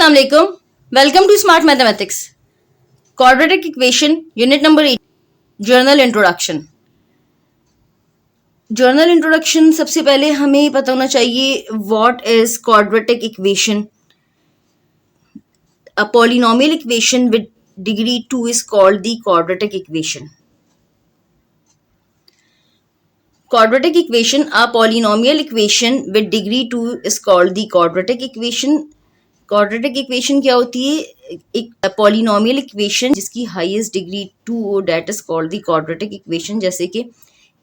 Assalamu alaikum. Welcome to Smart Mathematics. Quadratic Equation, Unit number 8. Journal Introduction. Journal Introduction सबसे पहले हमें पता होना चाहिए what is quadratic equation. A polynomial equation with degree 2 is called the quadratic equation. Quadratic equation, a polynomial equation with degree 2 is called the quadratic equation. Quadratic equation क्या होती है? एक पॉलिनोमियल इक्वेशन जिसकी हाईएस्ट डिग्री 2 हो, that is called the quadratic equation. जैसे कि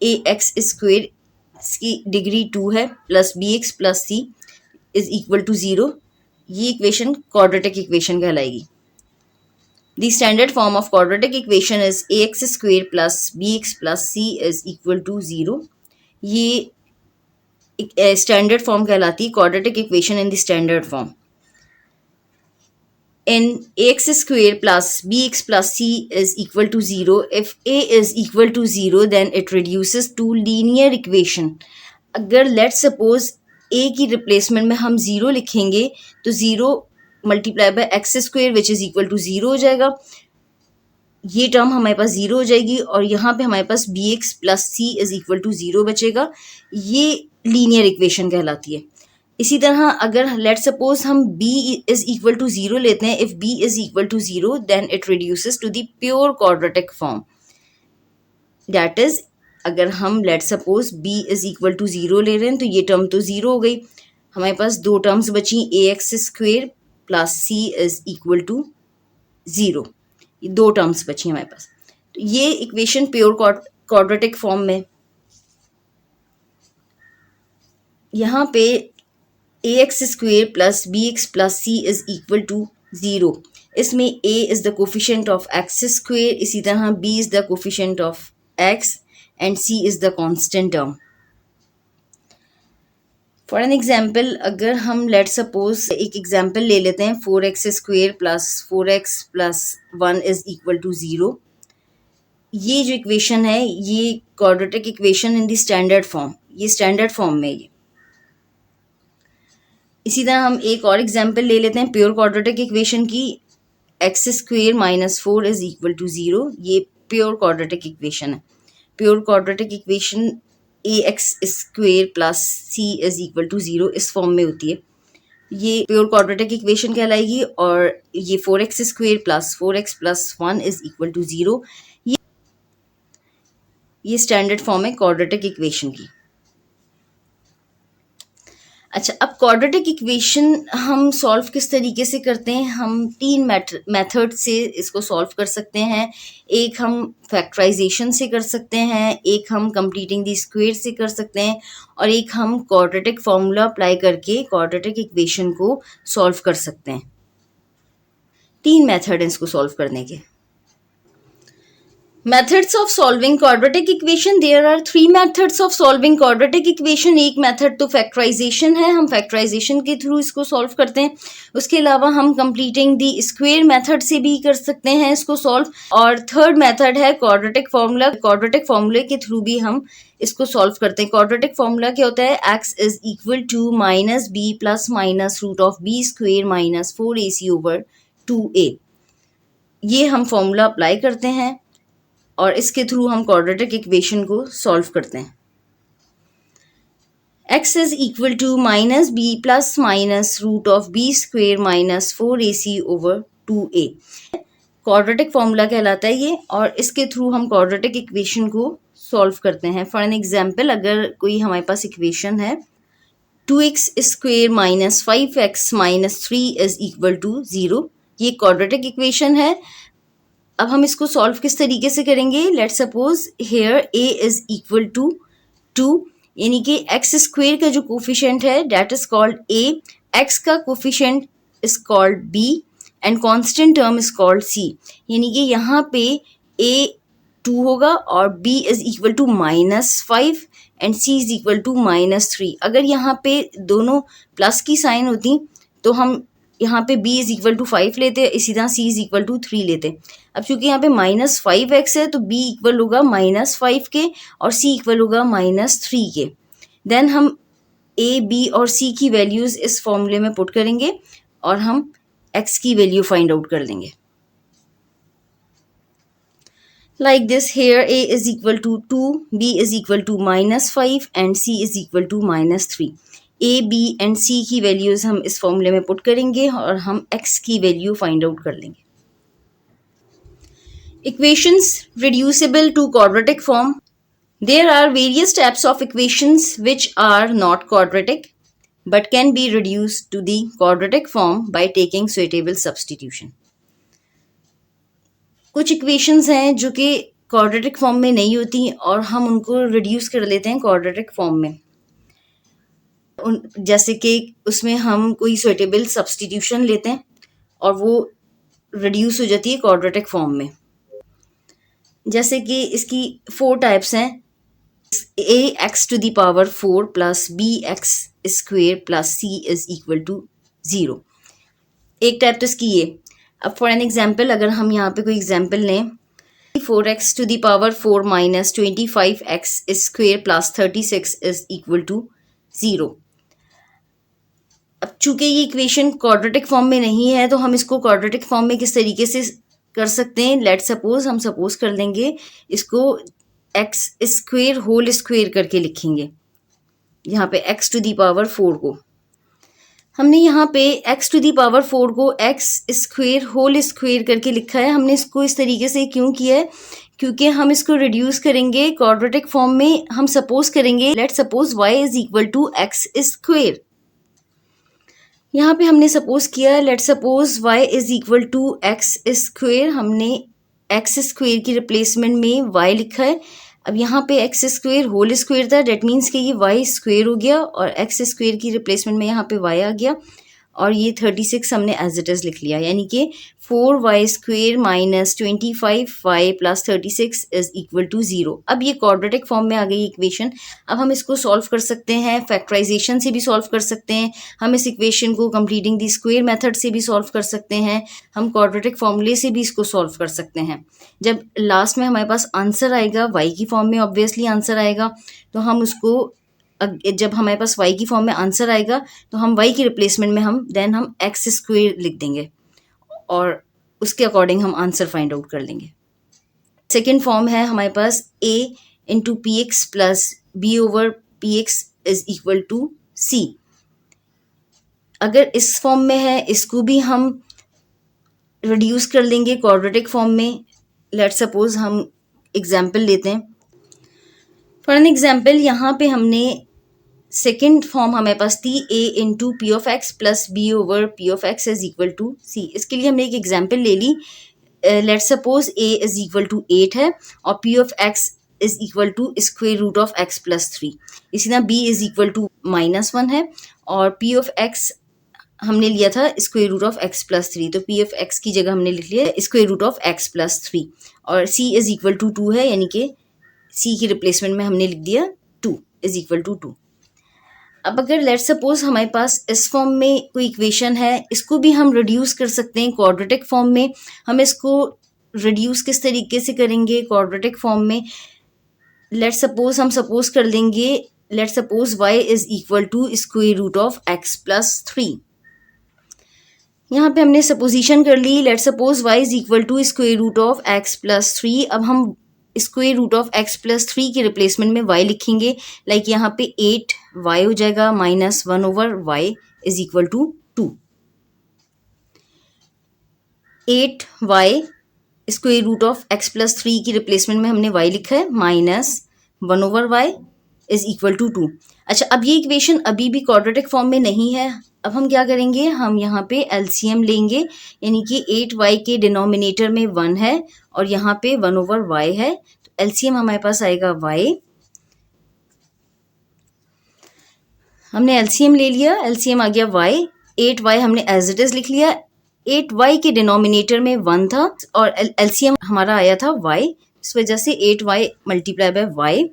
a x square की degree 2 है plus b x plus c is equal to 0. ये इक्वेशन क्वाड्रेटिक इक्वेशन कहलाएगी. The standard form of quadratic equation is a x square plus b x plus c is equal to 0. ये standard form कहलाती है, quadratic equation in the standard form. In ax square plus bx plus c is equal to 0. If a is equal to 0, then it reduces to linear equation. अगर let's suppose a की replacement में हम 0 लिखेंगे तो 0 multiply by x square which is equal to 0 हो जाएगा. ये term हमारे पास 0 हो जाएगी और यहाँ पे हमारे पास b x plus c is equal to 0 बचेगा. ये लीनियर इक्वेशन कहलाती है. इसी तरह अगर लेट सपोज हम b इज इक्वल टू 0 लेते हैं, if b is equal to 0 then it reduces to the pure quadratic form. That is अगर हम let suppose b is equal to 0 ले रहे हैं तो ये टर्म तो 0 हो गई. हमारे पास दो टर्म्स बची, a x square plus c is equal to 0. ये दो टर्म्स बची हमारे पास. तो ये इक्वेशन प्योर क्वाड्रेटिक फॉर्म में. यहाँ पे a x square plus b x plus c is equal to 0. इसमें a is the coefficient of x square, इसी तरह b is the coefficient of x and c is the constant term. For an example अगर हम let suppose एक example ले लेते हैं, 4x square plus 4x plus 1 is equal to 0. ये जो इक्वेशन है ये quadratic equation in the standard form, ये स्टैंडर्ड फॉर्म में. ये इसी तरह हम एक और एग्जाम्पल ले लेते हैं प्योर क्वाड्रेटिक इक्वेशन की, x square minus 4 is equal to 0. ये प्योर क्वाड्रेटिक इक्वेशन है. Pure quadratic equation a x square plus c is equal to 0 इस फॉर्म में होती है. ये प्योर क्वाड्रेटिक इक्वेशन कहलाएगी. और ये 4x square plus 4x plus 1 is equal to 0. ये स्टैंडर्ड फॉर्म है क्वाड्रेटिक इक्वेशन की. अच्छा, अब क्वाड्रेटिक इक्वेशन हम सॉल्व किस तरीके से करते हैं? हम तीन मेथड से इसको सॉल्व कर सकते हैं. एक हम फैक्टराइजेशन से कर सकते हैं, एक हम कंप्लीटिंग द स्क्वायर से कर सकते हैं और एक हम क्वाड्रेटिक फार्मूला अप्लाई करके क्वाड्रेटिक इक्वेशन को सॉल्व कर सकते हैं. तीन मेथड हैं इसको सॉल्व करने के. Methods of solving quadratic equation. There are three methods of solving quadratic equation. एक मेथड तो फैक्टराइजेशन है, हम फैक्टराइजेशन के थ्रू इसको सॉल्व करते हैं. उसके अलावा हम कंप्लीटिंग दी स्क्वायर मेथड से भी कर सकते हैं इसको सॉल्व. और थर्ड मेथड है क्वाड्रेटिक फार्मूला. क्वाड्रेटिक फार्मूले के थ्रू भी हम इसको सॉल्व करते हैं. क्वाड्रेटिक फार्मूला क्या होता है? X is equal to minus b plus minus root of b square minus 4ac over 2a. ये हम फार्मूला अप्लाई करते हैं और इसके थ्रू हम क्वाड्रेटिक इक्वेशन को सॉल्व करते हैं. x is equal to minus b plus minus root of b square minus 4ac over 2a. Quadratic formula कहलाता है ये और इसके थ्रू हम क्वाड्रेटिक इक्वेशन को सॉल्व करते हैं. फॉर एन एग्जाम्पल अगर कोई हमारे पास इक्वेशन है 2x square minus 5x minus 3 is equal to 0. ये क्वाड्रेटिक इक्वेशन है. अब हम इसको सॉल्व किस तरीके से करेंगे? Let suppose here a is equal to 2, यानी कि एक्स स्क्वेयर का जो कोफिशिएंट है that is called a, x का coefficient is called b and constant term is called c. यानी कि यहाँ पे a 2 होगा और b is equal to -5 and c is equal to -3. अगर यहाँ पे दोनों प्लस की साइन होती तो हम यहाँ पे b इज इक्वल टू 5 लेते, इसी तरह c इज इक्वल टू 3 लेते. अब चूंकि यहाँ पे -5x है तो b इक्वल होगा -5 के और c इक्वल होगा -3 के. देन हम a, b और c की वैल्यूज़ इस फॉर्मूले में पुट करेंगे और हम x की वैल्यू फाइंड आउट कर लेंगे। Like this, here a is equal to 2, b is equal to -5 and c is equal to -3. a, b and c की वैल्यूज हम इस फॉर्मूले में पुट करेंगे और हम x की वैल्यू फाइंड आउट कर लेंगे। Equations reducible to quadratic form. There are various types of equations which are not quadratic but can be reduced to the quadratic form by taking suitable substitution. कुछ equations हैं जो कि quadratic form में नहीं होती और हम उनको रिड्यूस कर लेते हैं क्वाड्रेटिक फॉर्म में। जैसे कि उसमें हम कोई सुइटेबल सब्स्टिट्यूशन लेते हैं और वो रिड्यूस हो जाती है क्वाड्रेटिक फॉर्म में। जैसे कि इसकी 4 टाइप्स हैं, ax to the power 4 plus bx square plus c is equal to 0। एक टाइप तो इसकी ये। अब फॉर एन एग्जाम्पल अगर हम यहाँ पे कोई एग्जाम्पल लें, 4x to the power 4 minus 25x square plus 36 is equal to 0। अब चूंकि ये इक्वेशन क्वाड्रेटिक फॉर्म में नहीं है तो हम इसको क्वाड्रेटिक फॉर्म में किस तरीके से कर सकते हैं। लेट सपोज हम सपोज कर लेंगे इसको x स्क्वेयर होल स्क्वेयर करके लिखेंगे। यहाँ पे x टू दी पावर 4 को हमने यहाँ पे x टू दी पावर 4 को x स्क्वेयर होल स्क्वेयर करके लिखा है। हमने इसको इस तरीके से क्यों किया है, क्योंकि हम इसको रिड्यूस करेंगे क्वाड्रेटिक फॉर्म में। हम सपोज करेंगे let suppose y is equal to x square. यहाँ पे हमने सपोज किया let suppose y is equal to x square. हमने एक्स स्क्वेयर की रिप्लेसमेंट में y लिखा है। अब यहाँ पे एक्स स्क्वेयर होल स्क्वेयर था, डेट मीन्स कि ये वाई स्क्वेयर हो गया और एक्स स्क्वेयर की रिप्लेसमेंट में यहाँ पे वाई आ गया और ये 36 हमने एज इट इज़ लिख लिया, यानी कि 4y square minus 25y plus 36 is equal to 0। अब ये क्वाड्रेटिक फॉर्म में आ गई इक्वेशन। अब हम इसको सॉल्व कर सकते हैं, फैक्टराइजेशन से भी सॉल्व कर सकते हैं, हम इस इक्वेशन को कंप्लीटिंग दी स्क्वेयर मेथड से भी सॉल्व कर सकते हैं, हम क्वाड्रेटिक फॉर्मूले से भी इसको सॉल्व कर सकते हैं। जब लास्ट में हमारे पास आंसर आएगा y की फॉर्म में ऑब्वियसली आंसर आएगा, तो हम उसको जब हमारे पास y की फॉर्म में आंसर आएगा तो हम y की रिप्लेसमेंट में हम एक्स स्क्वेयर लिख देंगे और उसके अकॉर्डिंग हम आंसर फाइंड आउट कर लेंगे। सेकेंड फॉर्म है हमारे पास a into p x plus b over p x is equal to c. अगर इस फॉर्म में है इसको भी हम रिड्यूस कर लेंगे क्वाड्रेटिक फॉर्म में। लेट सपोज हम एग्जाम्पल लेते हैं। फॉर एन एग्जाम्पल यहाँ पे हमने सेकेंड फॉर्म हमारे पास थी a into p of x plus b over p of x is equal to c. इसके लिए हमने एक एग्जाम्पल ले ली। Let suppose a is equal to 8 है और p of x is equal to square root of x plus 3। इसी तरह b इज इक्वल टू -1 है और p ऑफ x हमने लिया था square root of x plus 3, तो p ऑफ x की जगह हमने लिख लिया square root of x plus 3 और c इज इक्वल टू 2 है, यानी कि c की रिप्लेसमेंट में हमने लिख दिया 2 इज इक्वल टू 2। अब अगर लेट सपोज हमारे पास इस फॉर्म में कोई इक्वेशन है, इसको भी हम रिड्यूस कर सकते हैं क्वाड्रेटिक फॉर्म में। हम इसको रिड्यूस किस तरीके से करेंगे क्वाड्रेटिक फॉर्म में। लेट सपोज हम सपोज कर लेंगे let suppose y is equal to square root of x plus 3। यहाँ पे हमने सपोजिशन कर ली let suppose y is equal to square root of x plus 3। अब हम square root of x plus 3 की रिप्लेसमेंट में y लिखेंगे। लाइक यहाँ पे 8y हो जाएगा minus 1 over y is equal to 2। 8y square root of x plus 3 की रिप्लेसमेंट में हमने y लिखा है minus 1 over y is equal to 2। अच्छा, अब ये इक्वेशन अभी भी क्वाड्रेटिक फॉर्म में नहीं है। अब हम क्या करेंगे, हम यहाँ पे एलसीएम लेंगे, यानी कि 8y के डिनोमिनेटर में 1 है और यहाँ पे 1 ओवर y है, तो एलसीएम हमारे पास आएगा y। हमने एलसीएम ले लिया, एलसीएम आ गया y। 8y हमने एज इट इज लिख लिया, 8y के डिनोमिनेटर में 1 था और एलसीएम हमारा आया था y, इस वजह से 8y multiply by y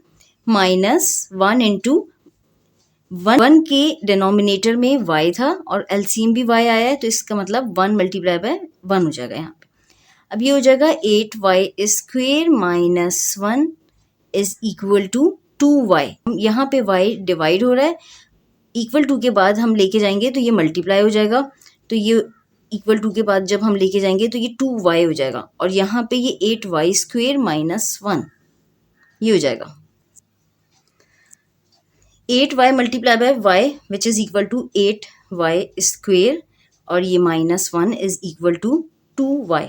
minus 1 into 1 के डिनोमिनेटर में y था और एलसीएम भी y आया है, तो इसका मतलब 1 मल्टीप्लाई बाय 1 हो जाएगा यहाँ पे। अब ये हो जाएगा 8y square minus 1 is equal to 2y। यहाँ पे y डिवाइड हो रहा है, इक्वल टू के बाद हम लेके जाएंगे तो ये मल्टीप्लाई हो जाएगा, तो ये इक्वल टू के बाद जब हम लेके जाएंगे तो ये 2y हो जाएगा, और यहाँ पे ये 8y² माइनस 1 ये हो जाएगा। 8y multiply by y which is equal to 8y², और ये minus 1 is equal to 2y।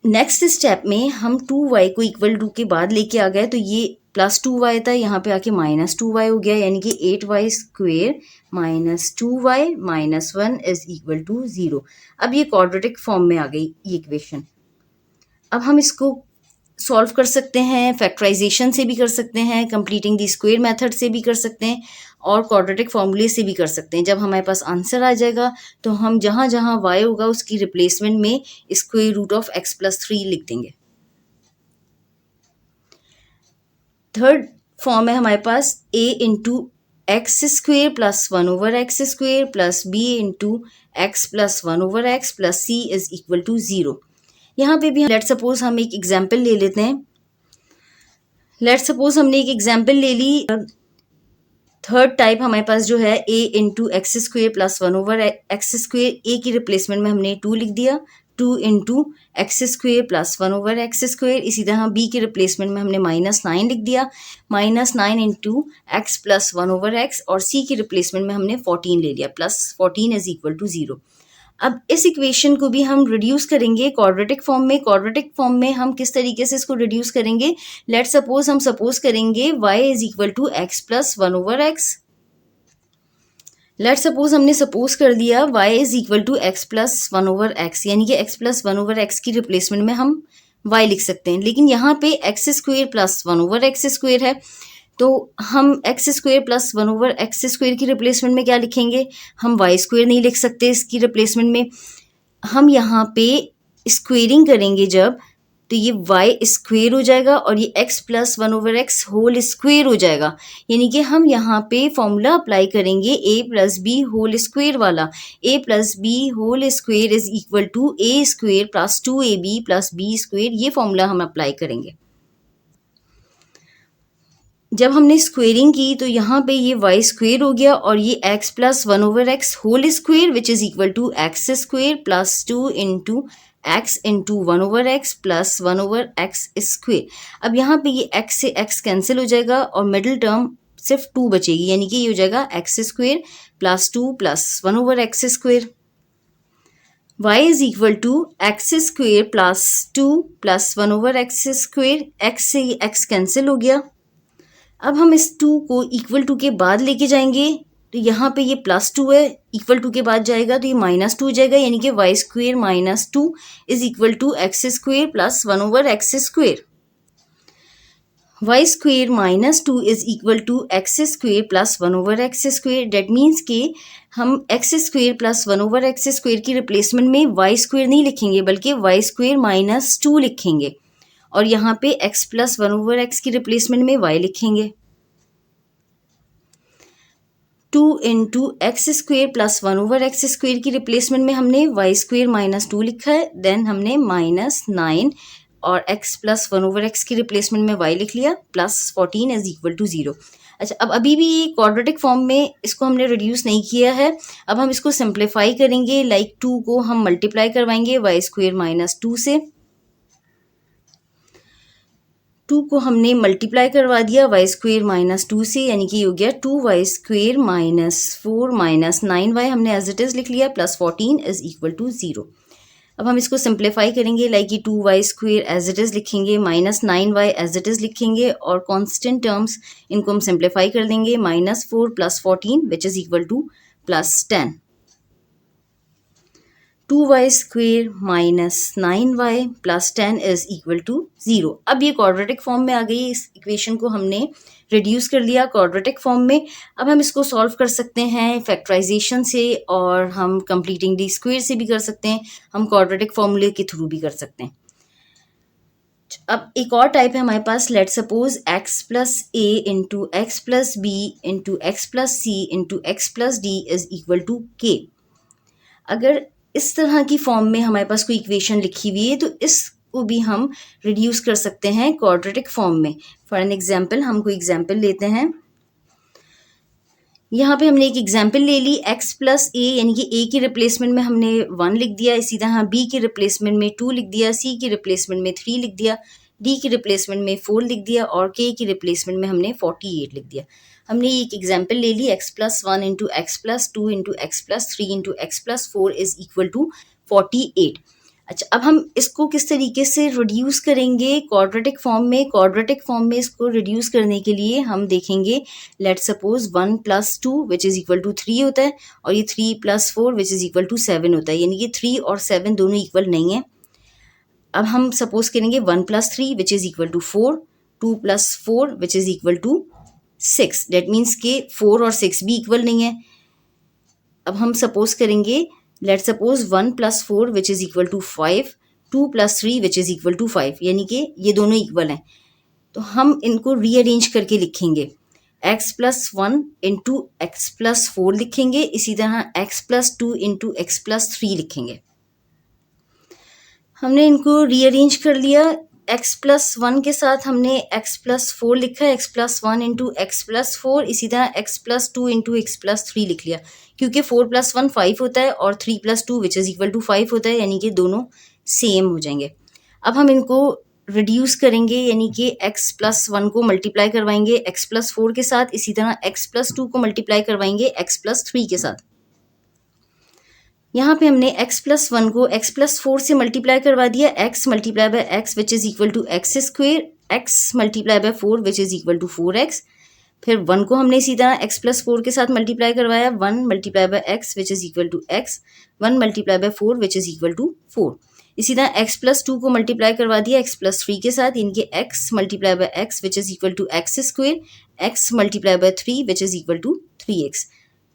Next step में हम 2y को इक्वल टू के बाद लेके आ गए, तो ये प्लस 2y था, यहाँ पे आके माइनस 2y हो गया, यानी कि 8y² minus 2y minus 1 is equal to 0। अब ये क्वाड्रेटिक फॉर्म में आ गई ये इक्वेशन। अब हम इसको सॉल्व कर सकते हैं, फैक्टराइजेशन से भी कर सकते हैं, कंप्लीटिंग द स्क्वायर मेथड से भी कर सकते हैं, और क्वाड्रेटिक फॉर्मूले से भी कर सकते हैं। जब हमारे पास आंसर आ जाएगा तो हम जहाँ जहाँ y होगा उसकी रिप्लेसमेंट में स्क्वायर रूट ऑफ x+3 लिख देंगे। थर्ड फॉर्म है हमारे पास a into x² plus 1/x² plus b into x plus 1/x plus c is equal to 0। यहाँ पे भी लेट सपोज हम एक एग्जाम्पल ले लेते हैं। लेट सपोज हमने एक एग्जाम्पल ले ली। थर्ड टाइप हमारे पास जो है a into x² plus 1/x², a की रिप्लेसमेंट में हमने 2 लिख दिया, 2 इंटू x² प्लस 1/x²। इसी तरह b की रिप्लेसमेंट में हमने -9 लिख दिया, -9 इंटू x प्लस 1/x, और c की रिप्लेसमेंट में हमने 14 ले लिया, प्लस 14 इज इक्वल टू 0। अब इस इक्वेशन को भी हम रिड्यूस करेंगे क्वाड्रेटिक फॉर्म में। क्वाड्रेटिक फॉर्म में हम किस तरीके से इसको रिड्यूस करेंगे? लेट सपोज हम सपोज करेंगे y is equal to x plus 1/x। Let suppose हमने सपोज कर दिया y is equal to x plus 1/x, यानी कि x प्लस 1/x की रिप्लेसमेंट में हम y लिख सकते हैं। लेकिन यहाँ पे x² प्लस 1/x² है, तो हम x² प्लस 1/x² की रिप्लेसमेंट में क्या लिखेंगे? हम y² नहीं लिख सकते इसकी रिप्लेसमेंट में। हम यहाँ पे स्क्वेयरिंग करेंगे जब, तो ये y² हो जाएगा और ये x plus 1/x whole square हो जाएगा। यानी कि हम यहाँ पे फॉर्मूला अप्लाई करेंगे a plus b whole square वाला। a plus b whole square is equal to a² plus 2ab plus b², ये फॉर्मूला हम अप्लाई करेंगे। जब हमने स्क्वेयरिंग की तो यहाँ पे ये y² हो गया और ये x plus 1/x whole square which is equal to x² plus 2 into x into 1/x plus 1/x²। अब यहाँ पे ये x से x कैंसिल हो जाएगा और मिडिल टर्म सिर्फ 2 बचेगी, यानी कि ये हो जाएगा x² plus 2 plus 1/x²। y is equal to x² plus 2 plus 1/x²। x से ये x कैंसिल हो गया। अब हम इस 2 को इक्वल टू के बाद लेके जाएंगे, तो यहाँ पे ये प्लस 2 है, इक्वल टू के बाद जाएगा तो ये -2 हो जाएगा, यानी कि y² minus 2 is equal to x² plus 1/x²। y² minus 2 is equal to x² plus 1/x²। That means कि हम x² प्लस 1/x² की रिप्लेसमेंट में y² नहीं लिखेंगे, बल्कि y² माइनस 2 लिखेंगे, और यहाँ पे x प्लस 1/x की रिप्लेसमेंट में y लिखेंगे। 2 इंटू x² प्लस 1/x² की रिप्लेसमेंट में हमने y² माइनस 2 लिखा है, देन हमने -9 और x प्लस 1/x की रिप्लेसमेंट में y लिख लिया, प्लस 14 इज इक्वल टू 0। अच्छा, अब अभी भी क्वाड्रेटिक फॉर्म में इसको हमने रिड्यूस नहीं किया है। अब हम इसको सिंप्लीफाई करेंगे, लाइक 2 को हम मल्टीप्लाई करवाएंगे y² माइनस 2 से। 2 को हमने मल्टीप्लाई करवा दिया y² माइनस 2 से, यानी कि हो गया 2y² माइनस 4 माइनस 9y हमने एज इट इज़ लिख लिया, प्लस 14 इज इक्वल टू 0। अब हम इसको सिंप्लीफाई करेंगे, लाइक कि 2y² एज इट इज़ लिखेंगे, minus 9y as it is लिखेंगे, और कांस्टेंट टर्म्स इनको हम सिंप्लीफाई कर देंगे, -4 plus 14 which is equal to plus 10। 2y² minus 9y plus 10 is equal to 0। अब ये क्वाड्रेटिक फॉर्म में आ गई। इस इक्वेशन को हमने रिड्यूस कर लिया क्वाड्रेटिक फॉर्म में। अब हम इसको सॉल्व कर सकते हैं फैक्टराइजेशन से, और हम कंप्लीटिंग दी स्क्वायर से भी कर सकते हैं, हम क्वाड्रेटिक फॉर्मूले के थ्रू भी कर सकते हैं। अब एक और टाइप है हमारे पास, let suppose x plus a into x plus b into x plus c into x plus d is equal to k। अगर इस तरह की फॉर्म में हमारे पास कोई इक्वेशन लिखी हुई है तो इसको भी हम रिड्यूस कर सकते हैं क्वाड्रेटिक फॉर्म में। फॉर एन एग्जाम्पल हम कोई एग्जाम्पल लेते हैं। यहाँ पे हमने एक एग्जाम्पल ले ली, x प्लस ए यानी कि a की रिप्लेसमेंट में हमने 1 लिख दिया, इसी तरह b की रिप्लेसमेंट में 2 लिख दिया, c की रिप्लेसमेंट में 3 लिख दिया, d की रिप्लेसमेंट में 4 लिख दिया और k की रिप्लेसमेंट में हमने 48 लिख दिया। हमने एक एग्जाम्पल ले ली, x plus 1 into x plus 2 into x plus 3 into x plus 4 is equal to 48। अच्छा, अब हम इसको किस तरीके से रिड्यूस करेंगे क्वाड्रेटिक फॉर्म में। क्वाड्रेटिक फॉर्म में इसको रिड्यूस करने के लिए हम देखेंगे, let suppose 1 plus 2 which is equal to 3 होता है और ये 3 plus 4 which is equal to 7 होता है, यानी कि 3 और 7 दोनों इक्वल नहीं है। अब हम सपोज करेंगे 1 plus 3 which is equal to 4, 2 plus 4 which is equal to 6, that means के 4 और 6 भी इक्वल नहीं है। अब हम सपोज करेंगे, let suppose 1 plus 4 which is equal to 5, 2 plus 3 which is equal to 5, यानी कि ये दोनों इक्वल हैं। तो हम इनको रीअरेंज करके लिखेंगे, x plus 1 into x plus 4 लिखेंगे, इसी तरह x plus 2 into x plus 3 लिखेंगे। हमने इनको रीअरेंज कर लिया, x प्लस 1 के साथ हमने x प्लस 4 लिखा, x plus 1 into x plus 4, इसी तरह x plus 2 into x plus 3 लिख लिया, क्योंकि 4 प्लस 1 5 होता है और 3 plus 2 which is equal to 5 होता है, यानी कि दोनों सेम हो जाएंगे। अब हम इनको रिड्यूस करेंगे, यानी कि x प्लस 1 को मल्टीप्लाई करवाएंगे x प्लस 4 के साथ, इसी तरह x प्लस 2 को मल्टीप्लाई करवाएंगे x प्लस 3 के साथ। यहाँ पे हमने x प्लस 1 को x प्लस 4 से मल्टीप्लाई करवा दिया, x multiply by x which is equal to x square, x multiply by 4 which is equal to 4x। फिर 1 को हमने इसी तरह x प्लस 4 के साथ मल्टीप्लाई करवाया, 1 multiply by x which is equal to x, 1 multiply by 4 which is equal to 4। इसी तरह x प्लस 2 को मल्टीप्लाई करवा दिया x प्लस 3 के साथ, इनके x multiply by x which is equal to x square, x multiply by 3 which is equal to 3x,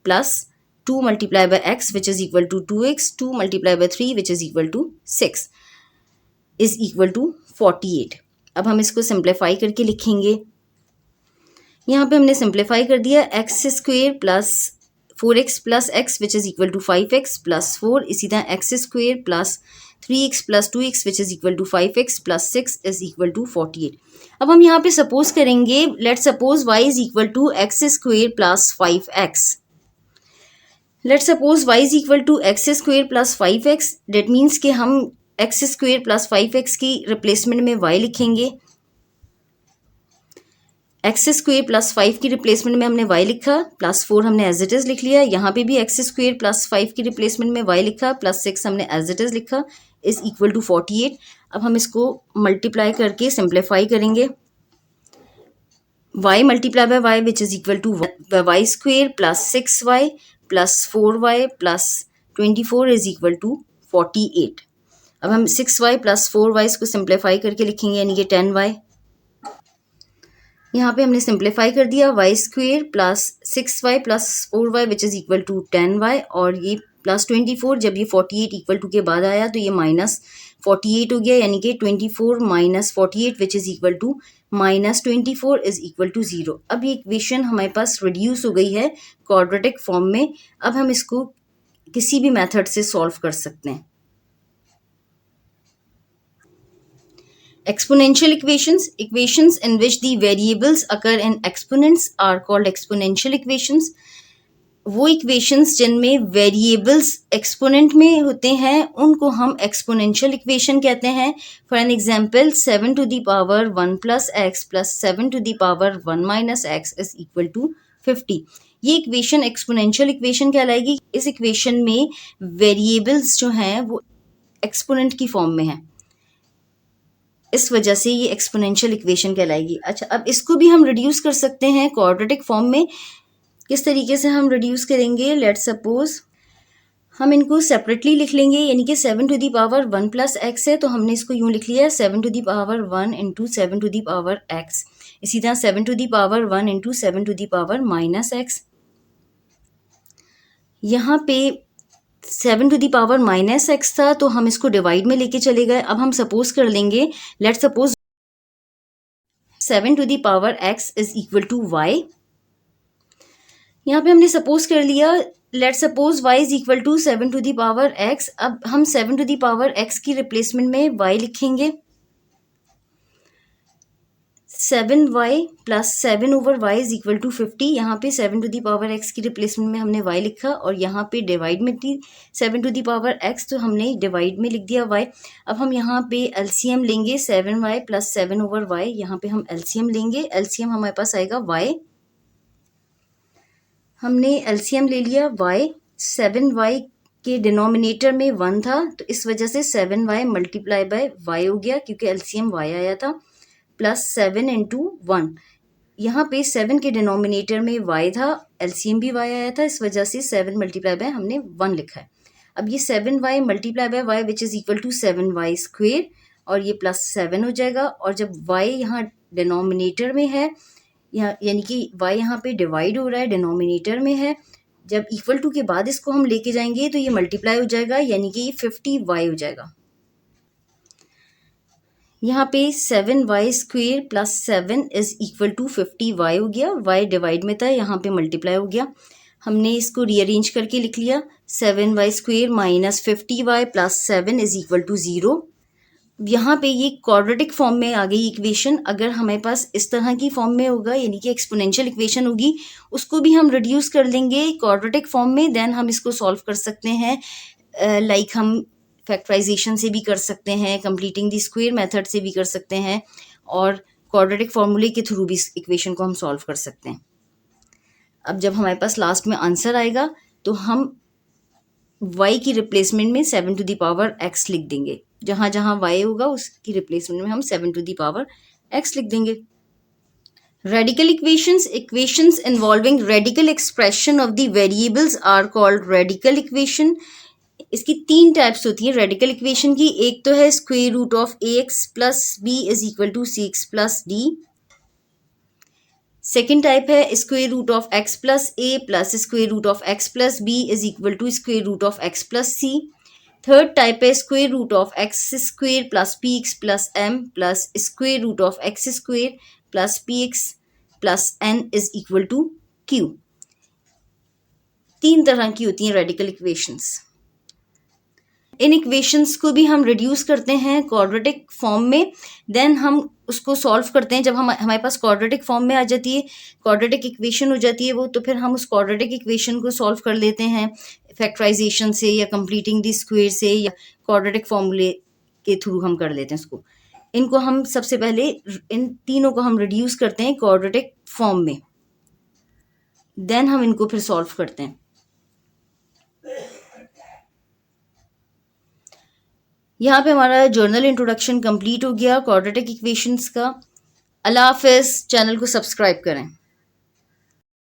plus 2 multiply by x which is equal to 2x, 2 multiply by 3 which is equal to 6 is equal to 48। अब हम इसको simplify करके लिखेंगे, यहाँ पे हमने simplify कर दिया, x square plus 4x plus x which is equal to 5x plus 4, इसी तरह x square plus 3x plus 2x which is equal to 5x plus 6 is equal to 48। अब हम यहाँ पे सपोज करेंगे, let suppose y is equal to x square plus 5x। Let suppose y is equal to x square plus 5x, that means कि हम x square plus 5x की replacement में y लिखेंगे, एक्स स्क्वेयर प्लस 5 की replacement में हमने y लिखा, plus 4 हमने एज इट इज़ लिख लिया, यहाँ पे भी एक्स स्क्वेयर प्लस 5 की रिप्लेसमेंट में y लिखा, प्लस 6 हमने एज इट इज़ लिखा, इज़ इक्वल टू 48। अब हम इसको मल्टीप्लाई करके सिंप्लीफाई करेंगे, y multiply by y which is equal to y square plus 6y plus 4y plus 24 is equal to 48। अब हम 6y प्लस 4y को सिंप्लीफाई करके लिखेंगे, यानी कि 10y। यहाँ पे हमने सिंप्लीफाई कर दिया, y square plus 6y plus 4y which is equal to 10y, और ये प्लस 24, जब ये 48 इक्वल टू के बाद आया तो ये माइनस 48 हो गया, यानी कि 24 minus 48 which is equal to minus 24 is equal to 0। अब ये इक्वेशन हमारे पास रिड्यूस हो गई है क्वाड्रेटिक फॉर्म में। अब हम इसको किसी भी मेथड से सॉल्व कर सकते हैं। Exponential equations, equations in which the variables occur in exponents are called exponential equations. वो इक्वेशंस जिनमें वेरिएबल्स एक्सपोनेंट में होते हैं उनको हम एक्सपोनेंशियल इक्वेशन कहते हैं। For an example 7 to the power 1 plus x plus 7 to the power 1 minus x is equal to 50। ये इक्वेशन एक्सपोनेंशियल इक्वेशन कहलाएगी। इस इक्वेशन में वेरिएबल्स जो हैं वो एक्सपोनेंट की फॉर्म में हैं, इस वजह से ये एक्सपोनेंशियल इक्वेशन कहलाएगी। अच्छा, अब इसको भी हम रिड्यूस कर सकते हैं क्वाड्रेटिक फॉर्म में। किस तरीके से हम रिड्यूस करेंगे, लेट सपोज हम इनको सेपरेटली लिख लेंगे, यानी कि 7 to the power 1 plus x है तो हमने इसको यूँ लिख लिया 7 to the power 1 into 7 to the power x. इसी तरह 7 to the power 1 into 7 to the power minus x. यहाँ पे 7 to the power minus x था तो हम इसको डिवाइड में लेके चले गए। अब हम सपोज कर लेंगे, let suppose 7 to the power x is equal to y. यहाँ पे हमने सपोज कर लिया, let suppose y is equal to 7 to the power x। अब हम 7 टू दी पावर x की रिप्लेसमेंट में y लिखेंगे, 7y plus 7/y is equal to 50। यहाँ पे 7 की रिप्लेसमेंट में हमने y लिखा और यहाँ पे डिवाइड में थी 7 तो हमने डिवाइड में लिख दिया y। अब हम यहाँ पे एलसीएम लेंगे 7y प्लस 7/y। यहाँ पे हम एलसीएम लेंगे, एलसीएम हमारे पास आएगा y। हमने एलसीएम ले लिया y, 7y के डिनोमिनेटर में 1 था तो इस वजह से 7y मल्टीप्लाई बाय y हो गया क्योंकि एलसीएम y आया था, प्लस 7 इंटू 1। यहाँ पे 7 के डिनोमिनेटर में y था, एलसीएम भी y आया था, इस वजह से 7 मल्टीप्लाई बाय हमने 1 लिखा है। अब ये 7y multiply by y which is equal to 7y square और ये प्लस 7 हो जाएगा। और जब y यहाँ डिनोमिनेटर में है, यानी कि y यहाँ पे डिवाइड हो रहा है, डिनोमिनेटर में है, जब इक्वल टू के बाद इसको हम लेके जाएंगे तो ये मल्टीप्लाई हो जाएगा, यानी कि ये 50y हो जाएगा। यहाँ पे 7y square plus 7 is equal to 50y हो गया, y डिवाइड में था, यहाँ पे मल्टीप्लाई हो गया। हमने इसको रीअरेंज करके लिख लिया, 7y square minus 50y plus 7 is equal to 0। यहाँ पे ये क्वाड्रेटिक फॉर्म में आ गई इक्वेशन। अगर हमारे पास इस तरह की फॉर्म में होगा, यानी कि एक्सपोनेंशियल इक्वेशन होगी, उसको भी हम रिड्यूस कर लेंगे क्वाड्रेटिक फॉर्म में, देन हम इसको सॉल्व कर सकते हैं। लाइक हम फैक्टराइजेशन से भी कर सकते हैं, कंप्लीटिंग द स्क्वायर मेथड से भी कर सकते हैं और क्वाड्रेटिक फार्मूले के थ्रू भी इस इक्वेशन को हम सॉल्व कर सकते हैं। अब जब हमारे पास लास्ट में आंसर आएगा तो हम y की रिप्लेसमेंट में 7x लिख देंगे। जहाँ जहाँ y होगा उसकी रिप्लेसमेंट में हम 7x लिख देंगे। Radical equations involving radical expression of the variables are called radical equation. इसकी 3 टाइप्स होती हैं रेडिकल इक्वेशन की। एक तो है square root of ax plus b is equal to cx plus d। Second type है square root of x plus a plus square root of x plus b is equal to square root of x plus c। Third type है square root of x square plus px plus m plus square root of x square plus px plus n is equal to q। 3 तरह की होती हैं radical equations. इन equations को भी हम reduce करते हैं क्वाड्रेटिक फॉर्म में, देन हम उसको सॉल्व करते हैं। जब हमारे पास क्वाड्रेटिक फॉर्म में आ जाती है, क्वाड्रेटिक इक्वेशन हो जाती है वो, तो फिर हम उस क्वाड्रेटिक इक्वेशन को सॉल्व कर लेते हैं फैक्टराइजेशन से या कंप्लीटिंग द स्क्वायर से या क्वाड्रेटिक फॉर्मूले के थ्रू हम कर लेते हैं उसको। इनको हम सबसे पहले इन तीनों को हम रिड्यूस करते हैं क्वाड्रेटिक फॉर्म में, देन हम इनको फिर सॉल्व करते हैं। यहाँ पे हमारा जर्नल इंट्रोडक्शन कंप्लीट हो गया क्वाड्रेटिक इक्वेशंस का। अल्लाह हाफिज़। चैनल को सब्सक्राइब करें।